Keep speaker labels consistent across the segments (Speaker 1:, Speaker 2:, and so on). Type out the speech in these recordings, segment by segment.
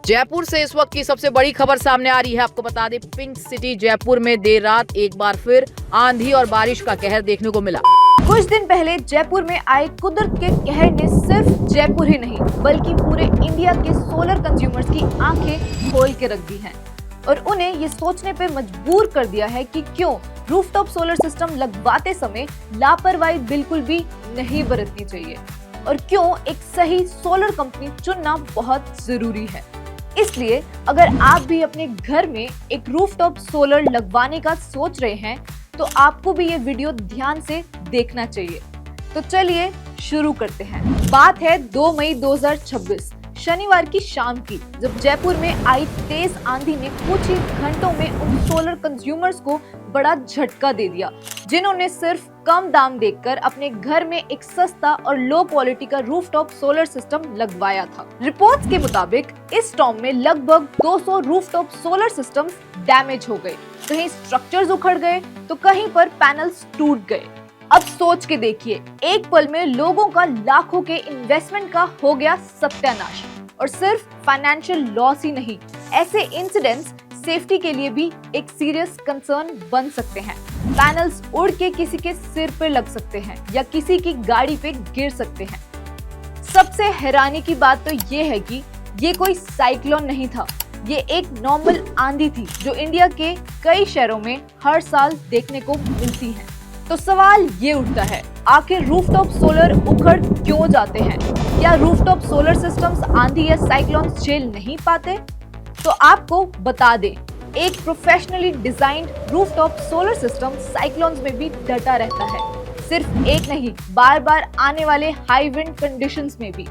Speaker 1: जयपुर से इस वक्त की सबसे बड़ी खबर सामने आ रही है। आपको बता दें, पिंक सिटी जयपुर में देर रात एक बार फिर आंधी और बारिश का कहर देखने को मिला।
Speaker 2: कुछ दिन पहले जयपुर में आए कुदरत के कहर ने सिर्फ जयपुर ही नहीं बल्कि पूरे इंडिया के सोलर कंज्यूमर्स की आंखें खोल के रख दी हैं और उन्हें ये सोचने पे मजबूर कर दिया है कि क्यों रूफटॉप सोलर सिस्टम लगवाते समय लापरवाही बिल्कुल भी नहीं बरतनी चाहिए और क्यों एक सही सोलर कंपनी चुनना बहुत जरूरी है। इसलिए अगर आप भी अपने घर में एक रूफटॉप सोलर लगवाने का सोच रहे हैं तो आपको भी ये वीडियो ध्यान से देखना चाहिए। तो चलिए शुरू करते हैं। बात है 2 मई 2026 शनिवार की शाम की, जब जयपुर में आई तेज आंधी ने कुछ ही घंटों में उन सोलर कंज्यूमर्स को बड़ा झटका दे दिया जिन्होंने सिर्फ कम दाम देखकर अपने घर में एक सस्ता और लो क्वालिटी का रूफटॉप सोलर सिस्टम लगवाया था। रिपोर्ट्स के मुताबिक इस स्टॉर्म में लगभग 200 रूफटॉप सोलर सिस्टम्स डैमेज हो गए, कहीं स्ट्रक्चर्स उखड़ गए तो कहीं पर पैनल्स टूट गए। अब सोच के देखिए, एक पल में लोगों का लाखों के इन्वेस्टमेंट का हो गया सत्यानाश। और सिर्फ फाइनेंशियल लॉस ही नहीं, ऐसे इंसिडेंट्स सेफ्टी के लिए भी एक सीरियस कंसर्न बन सकते हैं। पैनल्स उड़ के किसी के सिर पे लग सकते हैं या किसी की गाड़ी पे गिर सकते हैं। सबसे हैरानी की बात तो ये है कि ये कोई साइक्लोन नहीं था, ये एक नॉर्मल आंधी थी जो इंडिया के कई शहरों में हर साल देखने को मिलती है। तो सवाल ये उठता है, आखिर रूफटॉप सोलर उखड़ क्यों जाते हैं? क्या रूफटॉप सोलर सिस्टम्स आंधी या साइक्लोन झेल नहीं पाते? तो आपको बता दें, एक professionally designed rooftop solar system cyclones में भी डटा रहता है, सिर्फ एक नहीं, बार बार आने वाले हाई विंड कंडीशंस में भी।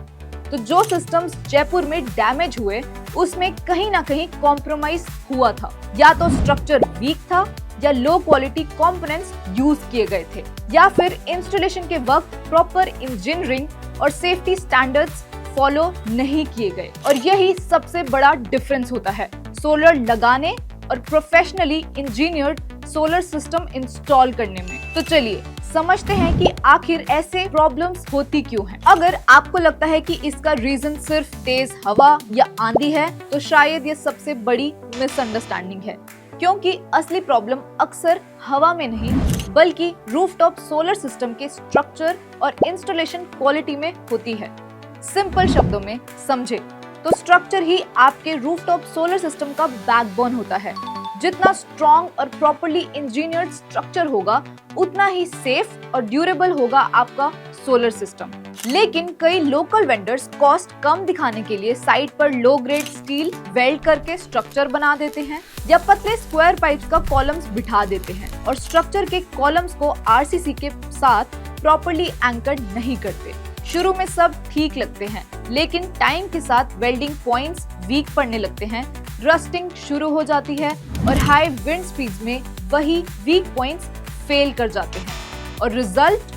Speaker 2: तो जो सिस्टम्स जयपुर में डैमेज हुए उसमें कहीं ना कहीं कॉम्प्रोमाइज हुआ था, या तो स्ट्रक्चर वीक था या लो क्वालिटी कंपोनेंट्स यूज किए गए थे, या फिर इंस्टॉलेशन के वक्त प्रॉपर इंजीनियरिंग और सेफ्टी स्टैंडर्ड्स फॉलो नहीं किए गए। और यही सबसे बड़ा डिफरेंस होता है सोलर लगाने और professionally engineered solar system install करने में। तो चलिए समझते हैं कि आखिर ऐसे प्रॉब्लम्स होती क्यों हैं। अगर आपको लगता है कि इसका रीजन सिर्फ तेज हवा या आंधी है तो शायद ये सबसे बड़ी मिसअंडरस्टैंडिंग है, क्योंकि असली प्रॉब्लम अक्सर हवा में नहीं बल्कि रूफटॉप सोलर सिस्टम के स्ट्रक्चर और इंस्टॉलेशन क्वालिटी में होती है। सिंपल शब्दों में समझे तो स्ट्रक्चर ही आपके रूफटॉप सोलर सिस्टम का बैकबोन होता है। जितना स्ट्रॉन्ग और प्रॉपर्ली इंजीनियर्ड स्ट्रक्चर होगा उतना ही सेफ और ड्यूरेबल होगा आपका सोलर सिस्टम। लेकिन कई लोकल वेंडर्स कॉस्ट कम दिखाने के लिए साइट पर लो ग्रेड स्टील वेल्ड करके स्ट्रक्चर बना देते हैं या पतले स्क्वायर पाइप्स का कॉलम्स बिठा देते हैं और स्ट्रक्चर के कॉलम्स को आरसीसी के साथ प्रॉपर्ली एंकर्ड नहीं करते। शुरू में सब ठीक लगते हैं, लेकिन टाइम के साथ वेल्डिंग पॉइंट्स वीक पड़ने लगते हैं, रस्टिंग शुरू हो जाती है और हाई विंड स्पीड्स में वही वीक पॉइंट्स फेल कर जाते हैं और रिजल्ट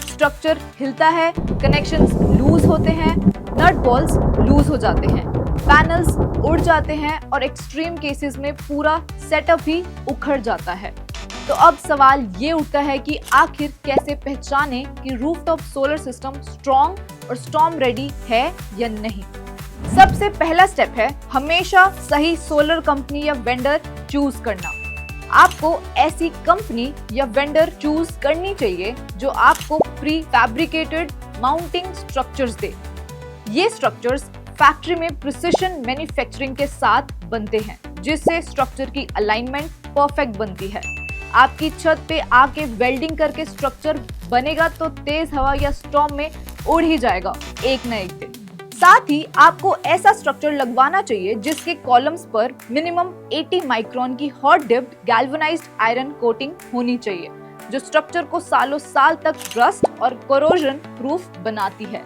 Speaker 2: स्ट्रक्चर हिलता है, कनेक्शंस लूज होते हैं, नट बॉल्स लूज हो जाते हैं, पैनल्स उड़ जाते हैं और एक्सट्रीम केसेस में पूरा सेटअप ही उखड़ जाता है। तो अब सवाल ये उठता है कि आखिर कैसे पहचानें कि रूफटॉप सोलर सिस्टम स्ट्रॉन्ग और स्टॉर्म रेडी है या नहीं। सबसे पहला स्टेप है हमेशा सही सोलर कंपनी या वेंडर चूज करना। आपको ऐसी कंपनी या वेंडर चूज करनी चाहिए जो आपको प्री फैब्रिकेटेड माउंटिंग स्ट्रक्चर्स दे। ये स्ट्रक्चर्स फैक्ट्री में प्रिसिशन मैन्युफैक्चरिंग के साथ बनते हैं, जिससे स्ट्रक्चर की अलाइनमेंट परफेक्ट बनती है। आपकी छत पे आके वेल्डिंग करके स्ट्रक्चर बनेगा तो तेज हवा या स्टॉर्म में उड़ ही जाएगा एक न एक दिन। साथ ही आपको ऐसा स्ट्रक्चर लगवाना चाहिए जिसके कॉलम्स पर मिनिमम 80 माइक्रोन की hot dipped galvanised iron coating होनी चाहिए, जो स्ट्रक्चर को सालों साल तक रस्ट और कोरोजन प्रूफ बनाती है।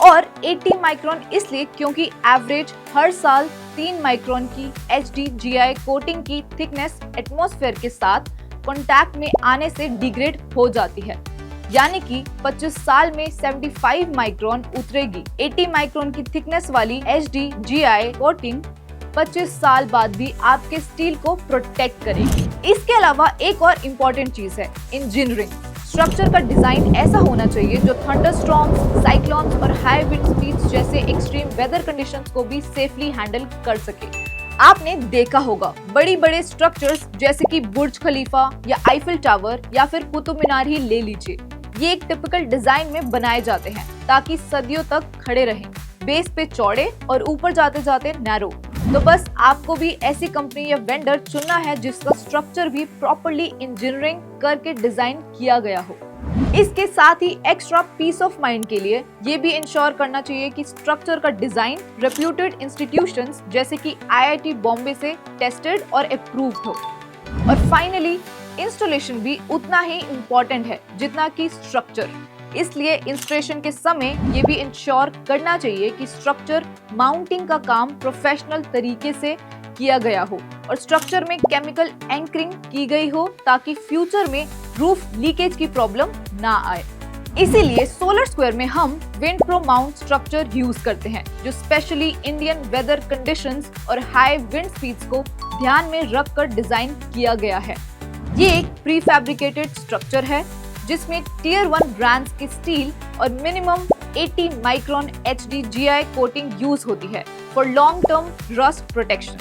Speaker 2: और 80 माइक्रोन इसलिए क्योंकि एवरेज हर साल 3 माइक्रोन की HDGI कोटिंग की थिकनेस एटमॉस्फेयर के साथ कांटेक्ट में आने से डिग्रेड हो जाती है, यानी कि 25 साल में 75 माइक्रोन उतरेगी। 80 माइक्रोन की थिकनेस वाली HDGI कोटिंग 25 साल बाद भी आपके स्टील को प्रोटेक्ट करेगी। इसके अलावा एक और इम्पोर्टेंट चीज है इंजीनियरिंग। स्ट्रक्चर का डिजाइन ऐसा होना चाहिए जो थंडरस्टॉर्म्स, साइक्लोन्स और हाई विंड स्पीड्स जैसे एक्सट्रीम वेदर कंडीशंस को भी सेफली हैंडल कर सके। आपने देखा होगा बड़ी बड़े स्ट्रक्चर्स जैसे कि बुर्ज खलीफा या आईफिल टावर या फिर कुतुब मीनार ही ले लीजिए, ये एक टिपिकल डिजाइन में बनाए जाते हैं ताकि सदियों तक खड़े रहें, बेस पे चौड़े और ऊपर जाते जाते नैरो। तो बस आपको भी ऐसी कंपनी या वेंडर चुनना है जिसका स्ट्रक्चर भी प्रॉपर्ली इंजीनियरिंग करके डिजाइन किया गया हो। इसके साथ ही एक्स्ट्रा पीस ऑफ माइंड के लिए ये भी इंश्योर करना चाहिए कि स्ट्रक्चर का डिजाइन रेप्यूटेड इंस्टीट्यूशंस जैसे कि IIT बॉम्बे से टेस्टेड और अप्रूव्ड हो। और फाइनली इंस्टॉलेशन भी उतना ही इम्पोर्टेंट है जितना कि स्ट्रक्चर, इसलिए इंस्टॉलेशन के समय ये भी इंश्योर करना चाहिए कि स्ट्रक्चर माउंटिंग का काम प्रोफेशनल तरीके से किया गया हो और स्ट्रक्चर में केमिकल एंकरिंग की गई हो ताकि फ्यूचर में रूफ लीकेज की प्रॉब्लम ना आए। इसीलिए सोलर स्क्वायर में हम wind pro mount structure use करते हैं जो स्पेशली इंडियन वेदर कंडीशंस और हाई विंड स्पीड्स को ध्यान में रखकर डिजाइन किया गया है। ये एक प्री फैब्रिकेटेड स्ट्रक्चर है जिसमें टियर 1 ब्रांड्स की स्टील और minimum 80 micron HDGI coating use होती है for long term rust protection.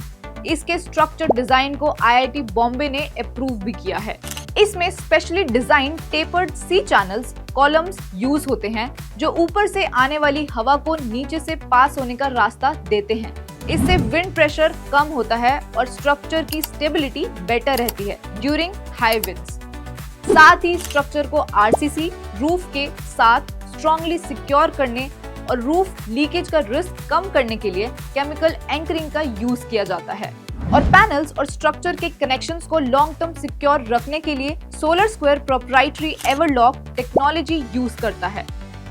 Speaker 2: इसके स्ट्रक्चर डिजाइन को IIT बॉम्बे ने अप्रूव भी किया है। इसमें स्पेशली डिजाइन टेपर्ड सी चैनल्स कॉलम्स यूज होते हैं जो ऊपर से आने वाली हवा को नीचे से पास होने का रास्ता देते हैं। इससे विंड प्रेशर कम होता है और स्ट्रक्चर की स्टेबिलिटी बेटर रहती है ड्यूरिंग हाई विंड्स। साथ ही स्ट्रक्चर को RCC रूफ के साथ स्ट्रांगली सिक्योर करने और रूफ लीकेज का रिस्क कम करने के लिए केमिकल एंकरिंग का यूज किया जाता है। और पैनल्स और स्ट्रक्चर के कनेक्शंस को लॉन्ग टर्म सिक्योर रखने के लिए solar square proprietary everlock technology use करता है।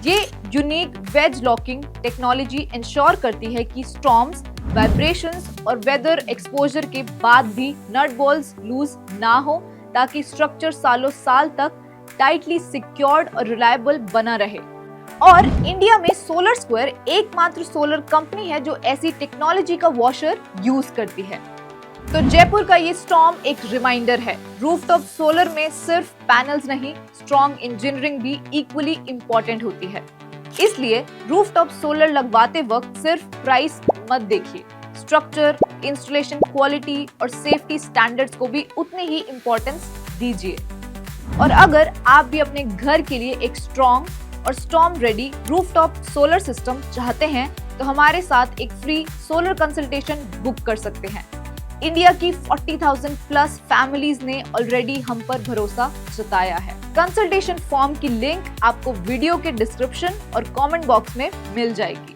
Speaker 2: ये unique wedge locking technology ensure करती है कि स्टॉर्म्स, वाइब्रेशंस और वेदर एक्सपोजर के बाद भी नट बॉल्स लूज ना हो ताकि स्ट्रक्चर सालों साल तक टाइटली सिक्योर्ड और रिलायबल बना रहे। और इंडिया में सोलर स्क्वायर एकमात्र सोलर कंपनी है जो ऐसी टेक्नोलॉजी का वॉशर यूज करती है। तो जयपुर का ये स्टॉर्म एक रिमाइंडर है, रूफटॉप सोलर में सिर्फ पैनल्स नहीं, स्ट्रॉन्ग इंजीनियरिंग भी इक्वली इम्पोर्टेंट होती है। इसलिए रूफटॉप सोलर लगवाते वक्त सिर्फ प्राइस मत देखिए, स्ट्रक्चर, इंस्टॉलेशन क्वालिटी और सेफ्टी स्टैंडर्ड्स को भी उतनी ही इम्पोर्टेंस दीजिए। और अगर आप भी अपने घर के लिए एक स्ट्रॉन्ग और storm ready rooftop solar system चाहते हैं तो हमारे साथ एक फ्री सोलर कंसल्टेशन बुक कर सकते हैं। इंडिया की 40,000 प्लस फैमिलीज ने ऑलरेडी हम पर भरोसा जताया है। कंसल्टेशन फॉर्म की लिंक आपको वीडियो के डिस्क्रिप्शन और कमेंट बॉक्स में मिल जाएगी।